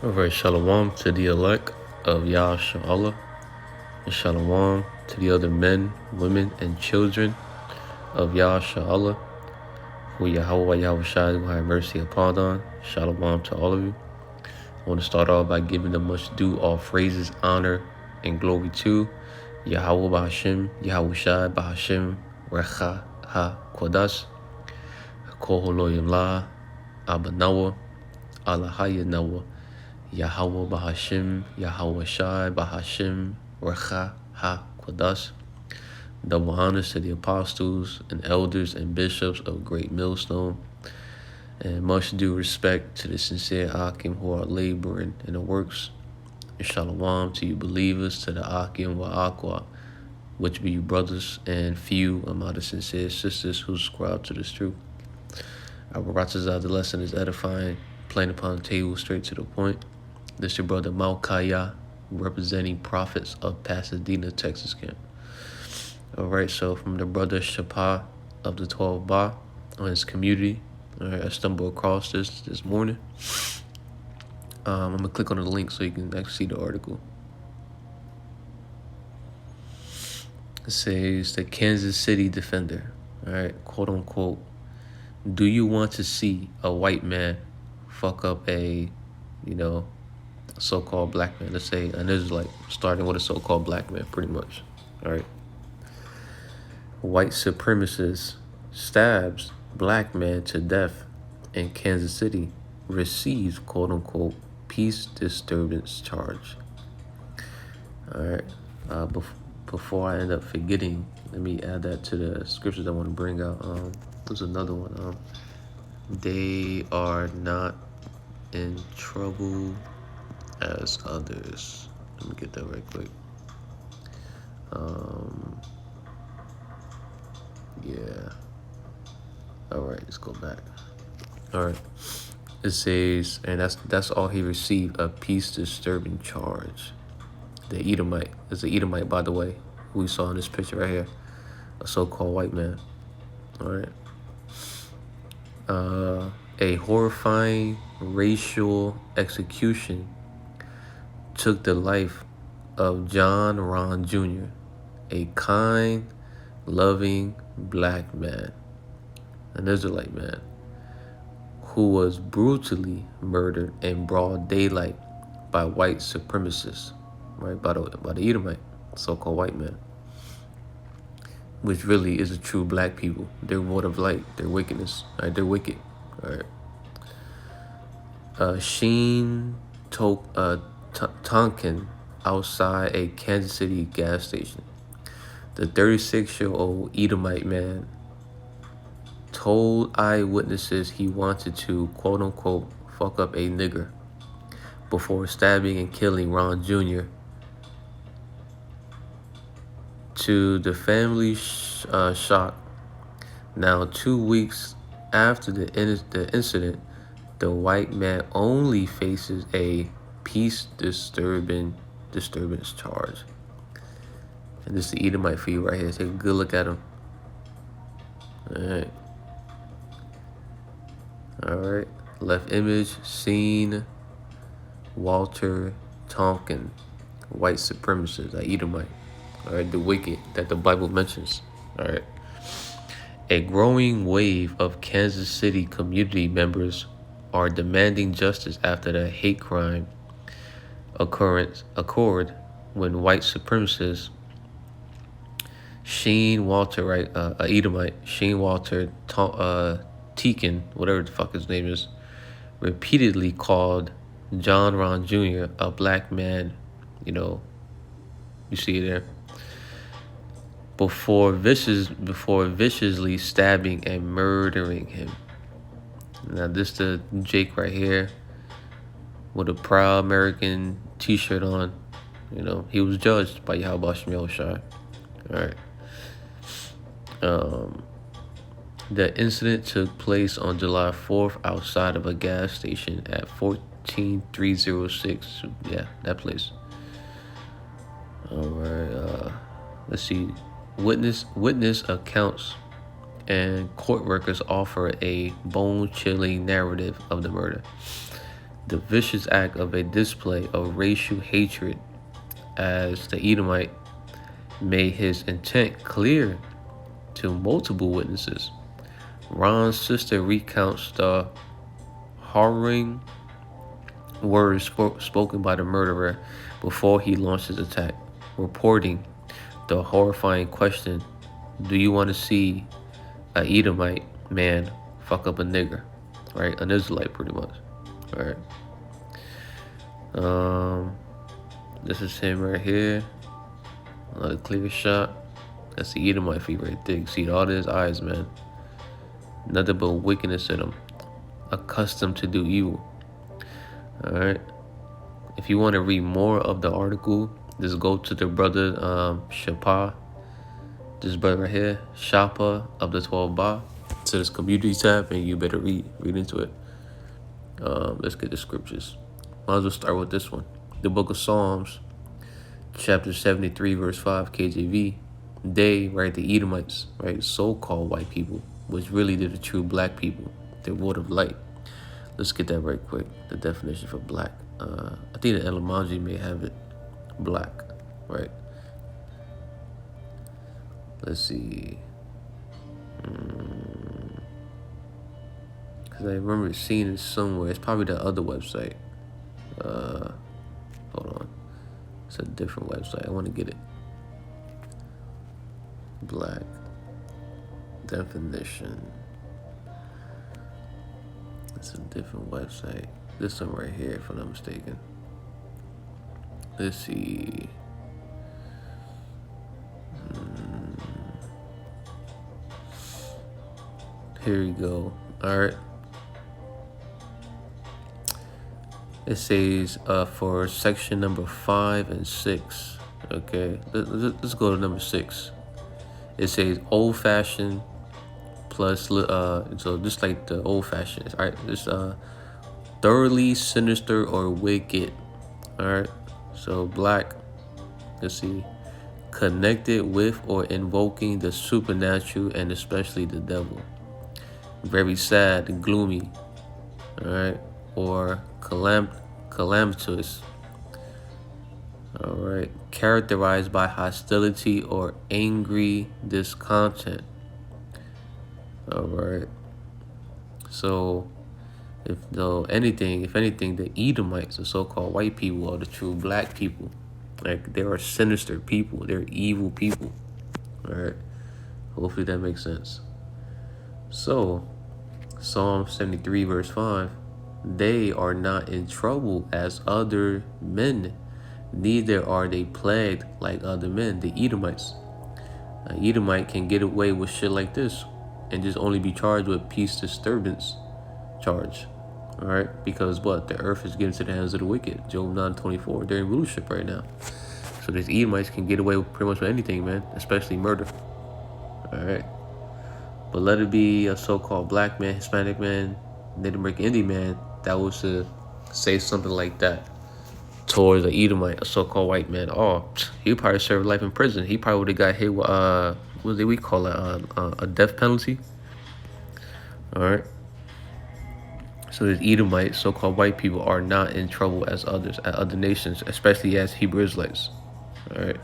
Alright, shalom to the elect of YAHAWASHI, and shalom to the other men, women, and children of YAHAWASHI, who YAHAWASHI will have mercy upon them. Shalom to all of you. I want to start off by giving the much due all praises, honor, and glory to Yahawah BAHASHAM, Yahawashi, BAHASHAM, RAWCHAA HaQaDash, Halalyam, NAWA, NAWA, YAHAWAH BAHASHAM, YAHAWASHI, BAHASHAM, RAWCHAA HaQaDash. Double honors to the apostles and elders and bishops of Great Millstone, and much due respect to the sincere Akim who are laboring in the works. And shalom to you believers, to the Akim YAHAWAH, which be you brothers, and few among the sincere sisters who subscribe to this truth. Our RAWCHAA, the lesson is edifying, plain upon the table, straight to the point. This your brother Malkaya, representing prophets of Pasadena, Texas camp. Alright, so from the brother Shapa of the 12 Ba on his community, alright, I stumbled across this morning. I'm gonna click on the link so you can actually see the article. It says the Kansas City defender, alright, quote unquote, do you want to see a white man fuck up a, so-called black man? Let's say an Israelite starting with a so-called black man, pretty much. All right. White supremacist stabs black man to death in Kansas City, receives quote-unquote peace disturbance charge. All right. Before I end up forgetting, let me add that to the scriptures I want to bring out. There's another one. They are not in trouble as others. Let me get that right quick. Yeah. All right, let's go back. All right. It says, and that's all he received, a peace disturbing charge. The Edomite. There's an Edomite, by the way, who we saw in this picture right here. A so-called white man. All right. A horrifying racial execution took the life of John Ron Jr., a kind, loving black man, an Israelite man, who was brutally murdered in broad daylight by white supremacists, right? By the Edomite, so-called white man, which really is a true black people. They're void of light, their wickedness, right? They're wicked, all right? Sheen Tonkin outside a Kansas City gas station. The 36-year-old Edomite man told eyewitnesses he wanted to, quote-unquote, fuck up a nigger before stabbing and killing Ron Jr. To the family's shock, now 2 weeks after the incident, the white man only faces a peace disturbance charge. And this is the Edomite for you right here. Take a good look at him. All right. Left image, seen Walter Tonkin, white supremacist, that Edomite. All right, the wicked that the Bible mentions. All right. A growing wave of Kansas City community members are demanding justice after the hate crime occurred when white supremacists Sheen Walter, right, Edomite, Sheen Walter Teakin, whatever the fuck his name is, repeatedly called John Ron Jr. a black man, you see it there, before viciously stabbing and murdering him. Now this the Jake right here with a proud American t-shirt on. He was judged by YAHAWASHI. All right. The incident took place on July 4th outside of a gas station at 14306. Yeah, that place. All right. Let's see. Witness accounts and court records offer a bone-chilling narrative of the murder. the vicious act of a display of racial hatred, as the Edomite made his intent clear to multiple witnesses. Ron's sister recounts the harrowing words spoken by the murderer before he launched his attack, reporting the horrifying question, "Do you want to see an Edomite man fuck up a nigger?" Right? An Israelite, pretty much. All right. This is him right here. Another clear shot. That's the Edomite feet right there. You see all his eyes, man. Nothing but wickedness in him. Accustomed to do evil. All right. If you want to read more of the article, just go to the brother Shapa. This brother right here, Shapa of the 12 Ba, to this community tab, and you better read into it. Let's get the scriptures. Might as well start with this one. The book of Psalms, chapter 73, verse 5, KJV. They, right, the Edomites, right, so-called white people, which really did the true black people, their word of light. Let's get that right quick. The definition for black. I think the Etymology may have it black, right? Let's see. Because I remember seeing it somewhere. It's probably the other website. Hold on. It's a different website. I want to get it. Black definition. It's a different website. This one right here, if I'm not mistaken. Let's see. Here we go. All right. It says for section number 5 and 6. Okay, let's go to number 6. It says old-fashioned plus so just like the old-fashioned. All right, this thoroughly sinister or wicked. All right, so black. Let's see, connected with or invoking the supernatural and especially the devil. Very sad, gloomy. All right, or calamitous. All right, characterized by hostility or angry discontent. All right. So, if anything, the Edomites, the so-called white people, are the true black people. Like, they are sinister people. They're evil people. All right. Hopefully that makes sense. So, Psalm 73, verse 5. They are not in trouble as other men, neither are they plagued like other men, the Edomites. An Edomite can get away with shit like this and just only be charged with peace disturbance charge. All right, because what? The earth is given to the hands of the wicked. Job 9:24. They're in rulership right now. So these Edomites can get away with pretty much with anything, man, especially murder. All right. But let it be a so-called black man, Hispanic man, Native American Indian man that was to say something like that towards an Edomite, a so-called white man. Oh, he probably served life in prison. He probably would have got hit with what do we call it? A death penalty. All right. So these Edomites, so-called white people, are not in trouble as others, at other nations, especially as Hebrew Israelites. All right.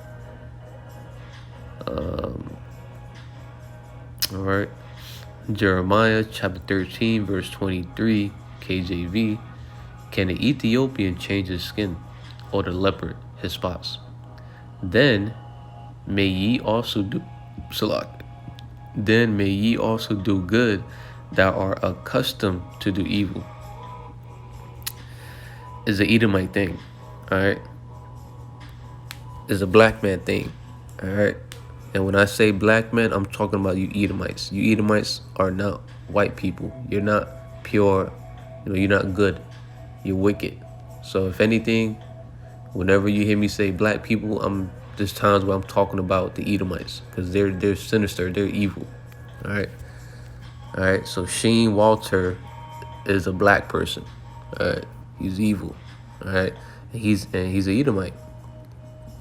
All right. Jeremiah chapter 13, verse 23, KJV. Can the Ethiopian change his skin, or the leopard his spots? Then may ye also do Then may ye also do good that are accustomed to do evil. Is an Edomite thing, all right? Is a black man thing, all right? And when I say black man, I'm talking about you Edomites. You Edomites are not white people. You're not pure. You're not good. You're wicked. So if anything, whenever you hear me say black people, there's times where I'm talking about the Edomites, because they're sinister. They're evil. All right. All right. So Sheen Walter is a black person. All right. He's evil. All right. And he's an Edomite.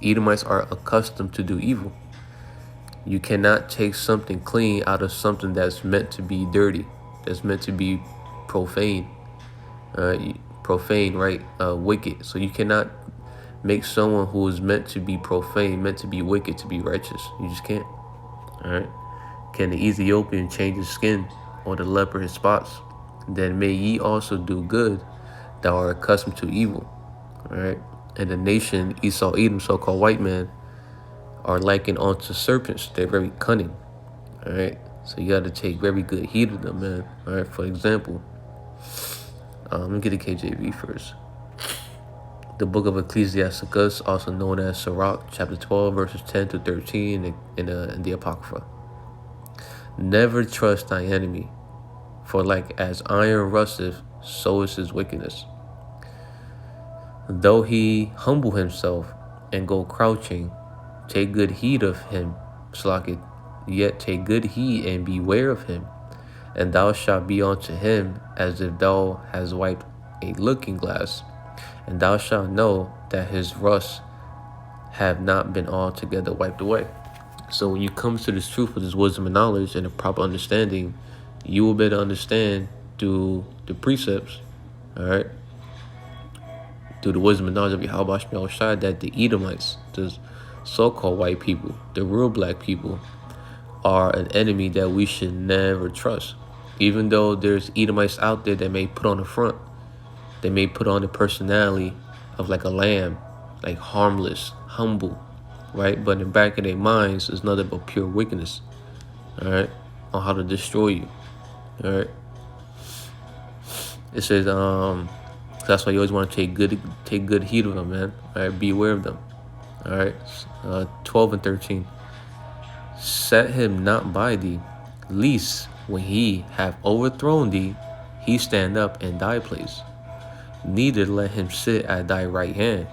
Edomites are accustomed to do evil. You cannot take something clean out of something that's meant to be dirty, that's meant to be profane. profane, right? Wicked. So you cannot make someone who is meant to be profane, meant to be wicked, to be righteous. You just can't. All right. Can the Ethiopian change his skin, or the leper his spots? Then may ye also do good that are accustomed to evil. All right. And the nation Esau, Edom, so-called white man, are likened unto serpents. They're very cunning. All right. So you got to take very good heed of them, man. All right. For example, let me get the KJV first. The book of Ecclesiasticus, also known as Sirach, chapter 12, verses 10 to 13 in the Apocrypha. Never trust thy enemy, for like as iron rusteth, so is his wickedness. Though he humble himself and go crouching, take good heed of him, Slakit, yet take good heed and beware of him, and thou shalt be unto him as if thou hast wiped a looking glass, and thou shalt know that his rust have not been altogether wiped away. So when you come to this truth with this wisdom and knowledge and a proper understanding, you will better understand through the precepts, all right, through the wisdom and knowledge of YAHAWASHI, that the Edomites, the so-called white people, the real black people, are an enemy that we should never trust. Even though there's Edomites out there that may put on the front, they may put on the personality of like a lamb, like harmless, humble, right? But in the back of their minds is nothing but pure wickedness, all right, on how to destroy you, all right? It says, that's why you always want to take good heed of them, man. All right, be aware of them. All right, 12 and 13. Set him not by thee, lest when he have overthrown thee, he stand up in thy place. Neither let him sit at thy right hand,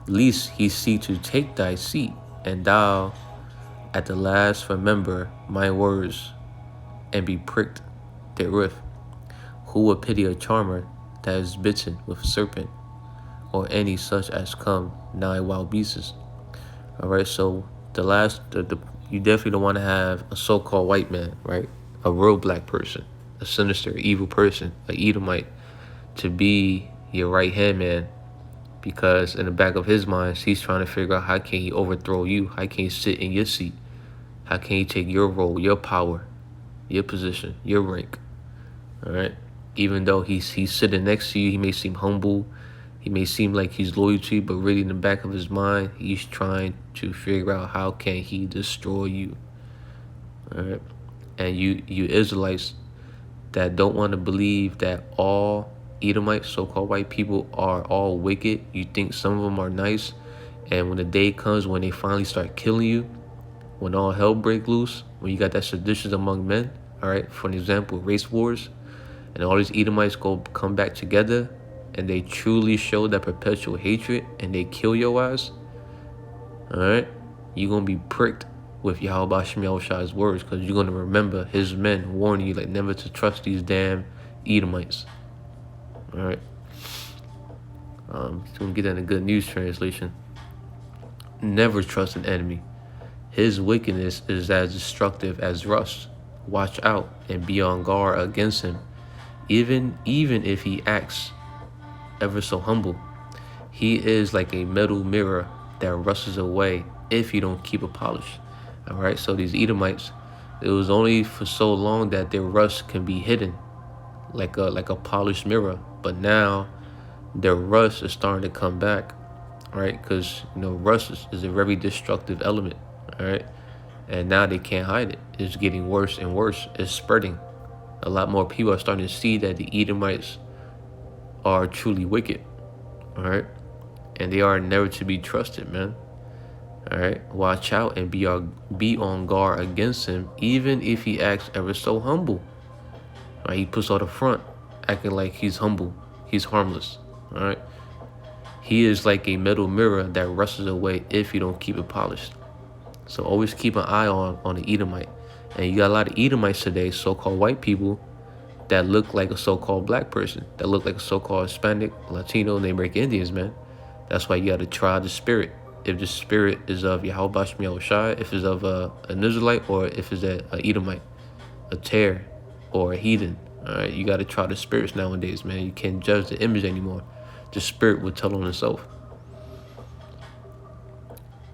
lest he seek to take thy seat, and thou at the last remember my words, and be pricked therewith. Who would pity a charmer that is bitten with a serpent, or any such as come nigh wild beasts? All right, so you definitely don't want to have a so-called white man, right? A real black person, a sinister, evil person, an Edomite, to be your right hand man, because in the back of his mind, he's trying to figure out how can he overthrow you, how can he sit in your seat, how can he take your role, your power, your position, your rank, all right? Even though he's sitting next to you, he may seem humble, he may seem like he's loyal to you, but really in the back of his mind, he's trying to figure out how can he destroy you, all right? And you Israelites that don't want to believe that all Edomites, so-called white people, are all wicked. You think some of them are nice, and when the day comes when they finally start killing you, when all hell break loose, when you got that sedition among men, all right, for an example, race wars, and all these Edomites come back together, and they truly show that perpetual hatred, and they kill your ass, all right, you're going to be pricked with YAHAWASHI's words, because you're going to remember his men warning you like never to trust these damn Edomites. All right. So we get that in a good news translation. Never trust an enemy. His wickedness is as destructive as rust. Watch out and be on guard against him, even if he acts ever so humble. He is like a metal mirror that rusts away if you don't keep it polished. All right. So these Edomites, it was only for so long that their rust can be hidden, like a polished mirror. But now their rust is starting to come back, right? Because, rust is a very destructive element, all right? And now they can't hide it. It's getting worse and worse. It's spreading. A lot more people are starting to see that the Edomites are truly wicked, all right? And they are never to be trusted, man. All right? Watch out and be on guard against him, even if he acts ever so humble. Right? He puts on the front, acting like he's humble, he's harmless, all right? He is like a metal mirror that rusts away if you don't keep it polished. So always keep an eye on the Edomite. And you got a lot of Edomites today, so-called white people, that look like a so-called black person, that look like a so-called Hispanic, Latino, and they break Indians, man. That's why you got to try the spirit. If the spirit is of YAHAWASHI, if it's of an Israelite, or if it's an Edomite, a tear, or a heathen, All right, you got to try the spirits nowadays, man. You can't judge the image anymore. The spirit will tell on itself.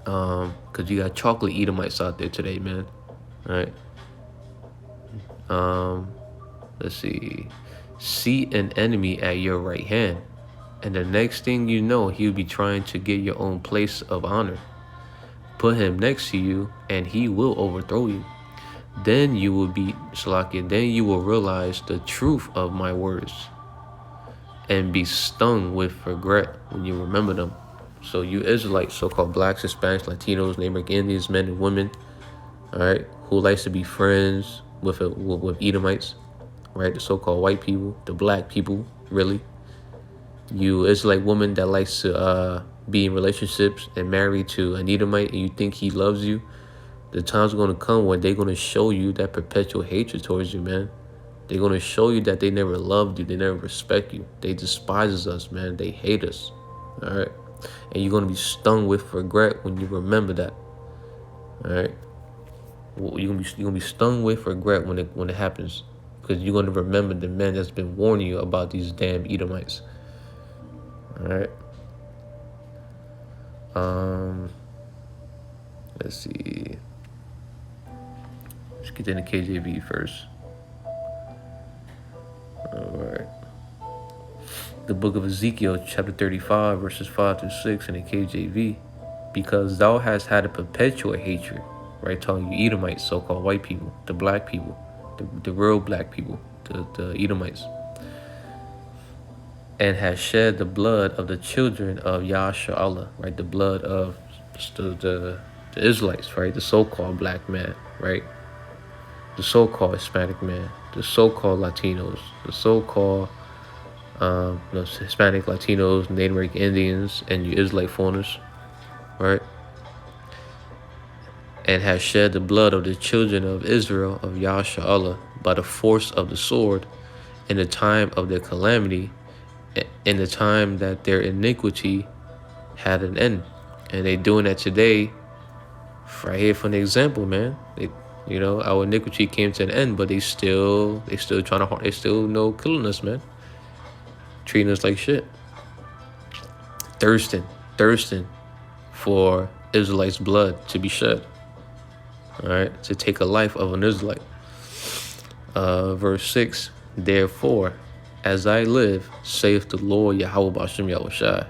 Because you got chocolate Edomites out there today, man. All right. Let's see. See an enemy at your right hand, and the next thing you know, he'll be trying to get your own place of honor. Put him next to you, and he will overthrow you. Then you will be Salakia. Then you will realize the truth of my words, and be stung with regret when you remember them. So you Israelites, so-called blacks, Hispanics, Latinos, Native American Indians, men and women, all right, who likes to be friends with Edomites, right? The so-called white people, the black people, really. You Israelite woman that likes to be in relationships and married to an Edomite, and you think he loves you. The time's going to come when they're going to show you that perpetual hatred towards you, man. They're going to show you that they never loved you. They never respect you. They despise us, man. They hate us, all right? And you're going to be stung with regret when you remember that, all right? You're gonna be stung with regret when it happens, because you're gonna remember the man that's been warning you about these damn Edomites. All right. Let's see. Let's get in the KJV first. All right. The book of Ezekiel, chapter 35, verses 5 through 6 in the KJV. Because thou hast had a perpetual hatred, right? Telling you Edomites, so-called white people, the black people, the real black people, the Edomites, and has shed the blood of the children of Yasha, right? The blood of the Israelites, right? The so-called black man, right? The so-called Hispanic man, the so-called Latinos, the so-called Hispanic, Latinos, Native American Indians, and you Israelite foreigners, right? And has shed the blood of the children of Israel, of Yasha, by the force of the sword, in the time of their calamity, in the time that their iniquity had an end. And they doing that today, right here from the example, man. Our iniquity came to an end, but they still trying to harm. They still killing us, man. Treating us like shit. Thirsting for Israelites' blood to be shed. All right, to take a life of an Israelite. Verse 6, therefore, as I live, saith the Lord Yahweh Bashem Yahushai,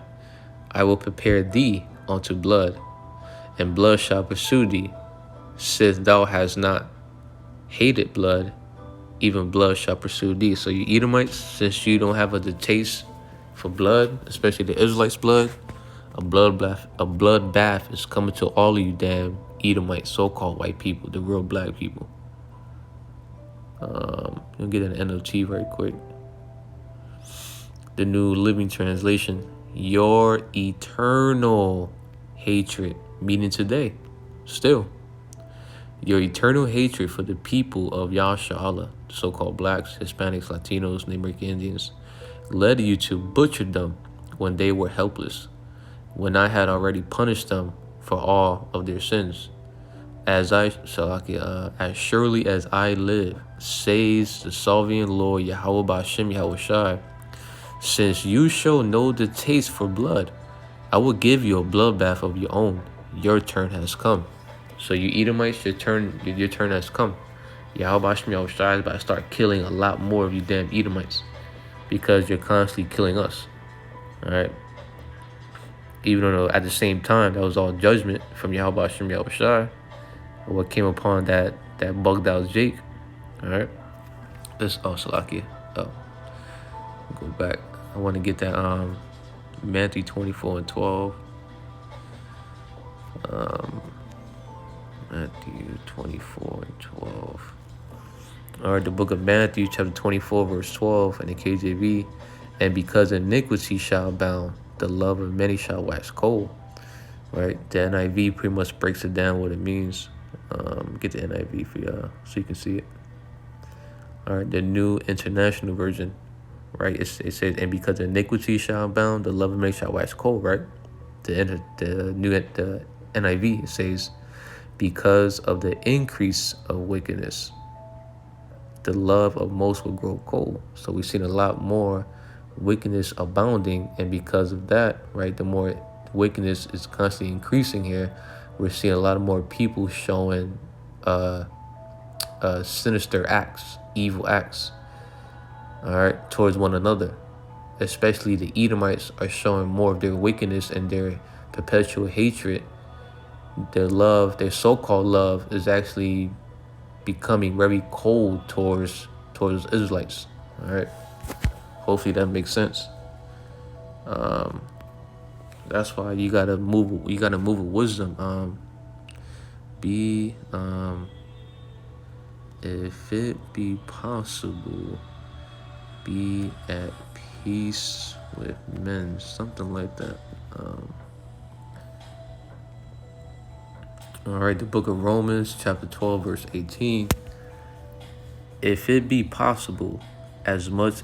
I will prepare thee unto blood, and blood shall pursue thee. Since thou hast not hated blood, even blood shall pursue thee. So you Edomites, since you don't have a taste for blood, especially the Israelites' blood, a bloodbath is coming to all of you damn Edomites, so-called white people, the real black people. You'll get an NLT very quick. The New Living Translation. Your eternal hatred, meaning today, still. Your eternal hatred for the people of Yasha, so-called blacks, Hispanics, Latinos, Native American Indians, led you to butcher them when they were helpless, when I had already punished them for all of their sins. As surely as I live, says the sovereign Lord Yahweh Bashem Yahushai, since you shall know the taste for blood, I will give you a bloodbath of your own. Your turn has come. So you Edomites, your turn has come. Yahweh Bashem Yahushai is about to start killing a lot more of you damn Edomites, because you're constantly killing us. All right. Even though at the same time that was all judgment from Yahweh Bashem Yahushai, what came upon that bugged out Jake. All right. Salakia. Go back. I want to get that Matthew 24:12. Matthew 24:12. All right, the book of Matthew, chapter 24, verse 12, in the KJV. And because iniquity shall abound, the love of many shall wax cold. Right? The NIV pretty much breaks it down what it means. Get the NIV for y'all so you can see it. All right, the New International Version. Right? It says, and because iniquity shall abound, the love of many shall wax cold. Right? The NIV, it says, because of the increase of wickedness. the love of most will grow cold. So we've seen a lot more wickedness abounding, and because of that, right, the more wickedness is constantly increasing here, we're seeing a lot more people showing sinister acts, evil acts, all right, towards one another. Especially the Edomites are showing more of their wickedness and their perpetual hatred. Their love, their so-called love, is actually becoming very cold towards Israelites. All right, hopefully that makes sense. That's why you gotta move with wisdom. If it be possible, be at peace with men, something like that. All right, the book of Romans, chapter 12, verse 18. If it be possible, as much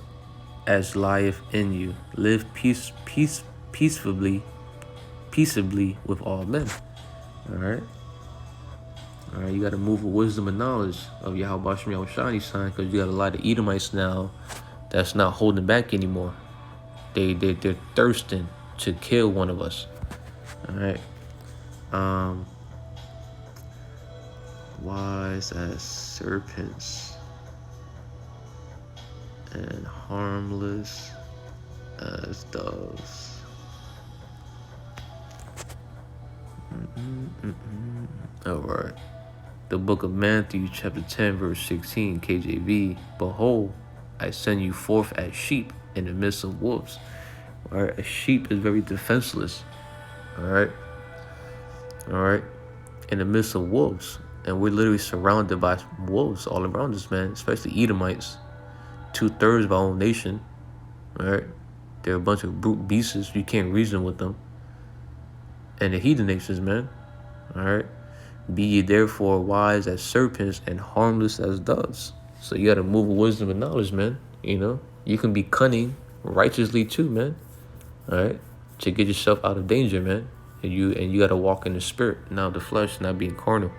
as lieth in you, live peaceably with all men. All right. All right, you got to move with wisdom and knowledge of YAHAWASHI sign, because you got a lot of Edomites now that's not holding back anymore. They're thirsting to kill one of us. All right. Wise as serpents and harmless as doves. All right. The book of Matthew, chapter 10, verse 16, KJV. Behold, I send you forth as sheep in the midst of wolves. All right. A sheep is very defenseless. All right. All right. In the midst of wolves. And we're literally surrounded by wolves all around us, man. Especially Edomites. 2/3 of our own nation. All right. They're a bunch of brute beasts. You can't reason with them. And the heathen nations, man. All right. Be ye therefore wise as serpents and harmless as doves. So you got to move with wisdom and knowledge, man. You know, you can be cunning righteously too, man. All right. To get yourself out of danger, man. And you got to walk in the spirit, not the flesh, not being carnal.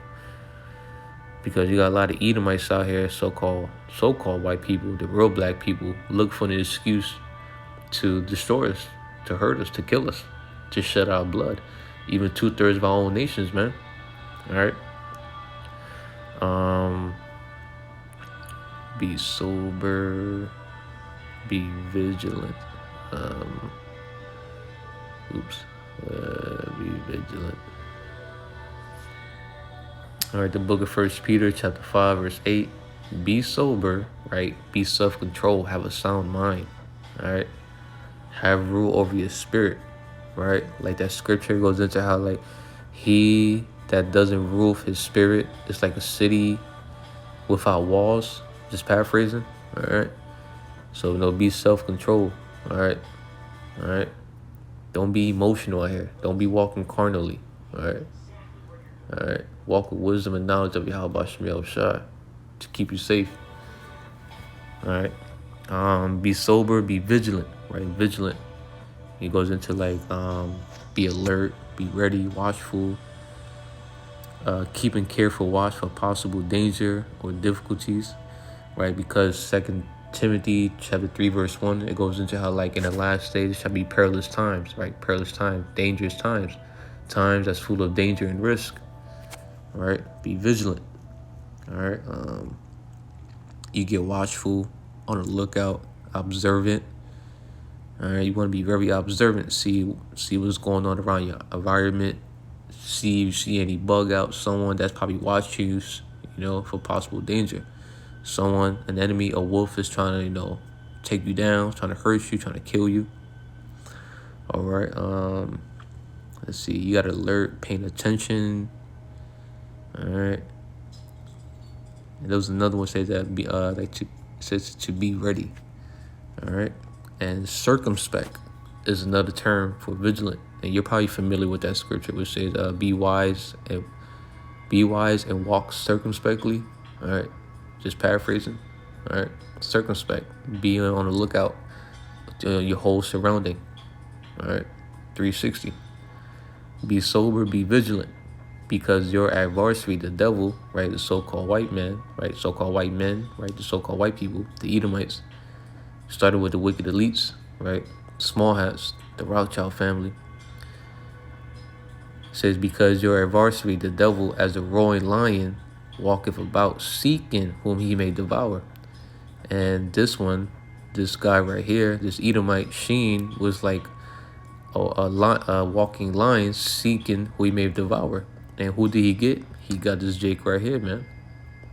Because you got a lot of Edomites out here, so-called white people, the real black people, look for an excuse to destroy us, to hurt us, to kill us, to shed our blood. Even 2/3 of our own nations, man. All right. Be sober, be vigilant. Be vigilant. All right, the book of 1 Peter, chapter 5, verse 8. Be sober, right? Be self-controlled. Have a sound mind. All right. Have rule over your spirit, right? Like that scripture goes into how, like, he that doesn't rule his spirit is like a city without walls. Just paraphrasing. All right. So, be self-controlled. All right. All right. Don't be emotional out here. Don't be walking carnally. All right. All right. Walk with wisdom and knowledge of YAHAWASHI to keep you safe. All right. Be sober, be vigilant, right? Vigilant. It goes into like be alert, be ready, watchful, keeping careful watch for possible danger or difficulties, right? Because 2 Timothy chapter 3 verse 1, it goes into how, like, in the last days there shall be perilous times, right? Perilous times, dangerous times, times that's full of danger and risk. All right, be vigilant. All right, you get watchful, on the lookout, observant. All right, you want to be very observant. See what's going on around your environment. See if you see any bug out, someone that's probably watching you, for possible danger. Someone, an enemy, a wolf is trying to, take you down, trying to hurt you, trying to kill you. All right, let's see. You got to alert, paying attention. All right. And there was another one says that says to be ready. All right. And circumspect is another term for vigilant, and you're probably familiar with that scripture, which says, "Be wise and walk circumspectly." All right. Just paraphrasing. All right. Circumspect. Be on the lookout. Your whole surrounding. All right. 360. Be sober. Be vigilant. because your adversary, the devil, right, the so-called white man, right, so-called white men, right, the so-called white people, the Edomites, started with the wicked elites, right, small hats, the Rothschild family. It says, because your adversary, the devil, as a roaring lion, walketh about seeking whom he may devour. And this guy right here, this Edomite Sheen, was like a walking lion seeking who he may devour. And who did he get? He got this Jake right here, man.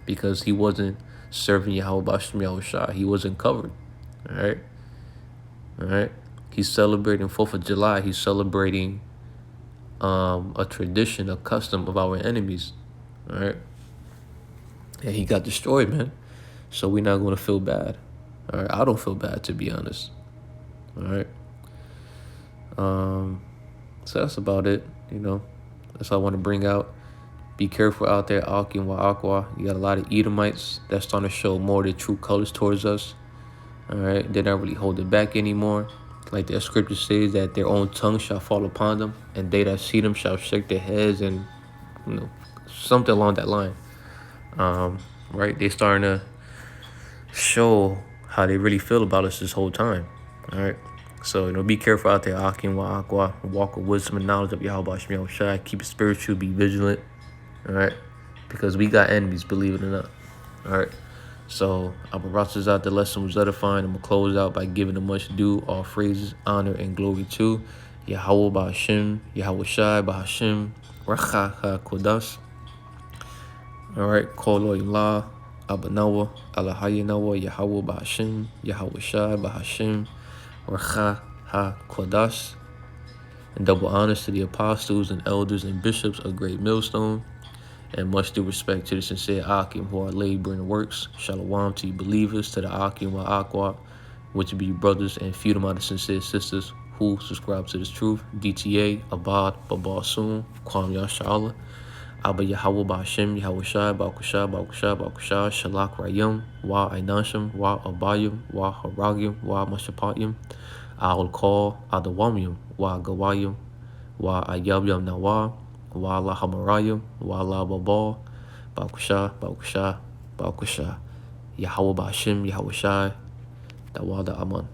Because he wasn't serving YAHAWASHI. He wasn't covered. All right? All right? He's celebrating 4th of July. He's celebrating a tradition, a custom of our enemies. All right? And he got destroyed, man. So we're not going to feel bad. All right? I don't feel bad, to be honest. All right? So that's about it, you know. That's all I want to bring out. Be careful out there, 𝐷𝐷AHWAH. You got a lot of Edomites that's starting to show more their true colors towards us. All right, they're not really holding back anymore. Like their scripture says that their own tongue shall fall upon them, and they that see them shall shake their heads, and you know, something along that line. Right, they're starting to show how they really feel about us this whole time. All right. So, you know, be careful out there, 𝐷𝐷AHWAH. Walk with wisdom and knowledge of YAHAWASHI. Keep it spiritual, be vigilant. All right? Because we got enemies, believe it or not. All right? So, our rosters out, the lesson was edifying. I'm going to close out by giving them much due, all phrases, honor, and glory to YAHAWAH BAHASHAM, YAHAWASHI, BAHASHAM, RAWCHAA. All right? Halalyam, NAWA, NAWA, YAHAWAH BAHASHAM, YAHAWASHI, BAHASHAM, HAQADASH. And double honors to the apostles and elders and bishops of Great Millstone. And much due respect to the sincere Akim who are laboring in works. Shalom to you believers, to the Akim YAHAWAH, which be brothers and few of my sincere sisters who subscribe to this truth. DTA, Abad, Babal Soon, Kwam Yashala, Abba YAHAWAH BAHASHAM, YAHAWASHI, BAHASHAM, Shalak Rayam, Wa Ainasham, Wa Abayam, Wa Haragim, Wa Mashapayam, I'll call Adawamyam, Wa Gawayam, Wa Ayabam Nawa, Wa Lahamarayam, Wa La Babal, Bakusha, YAHAWAH BAHASHAM, YAHAWASHI, Dawada Aman.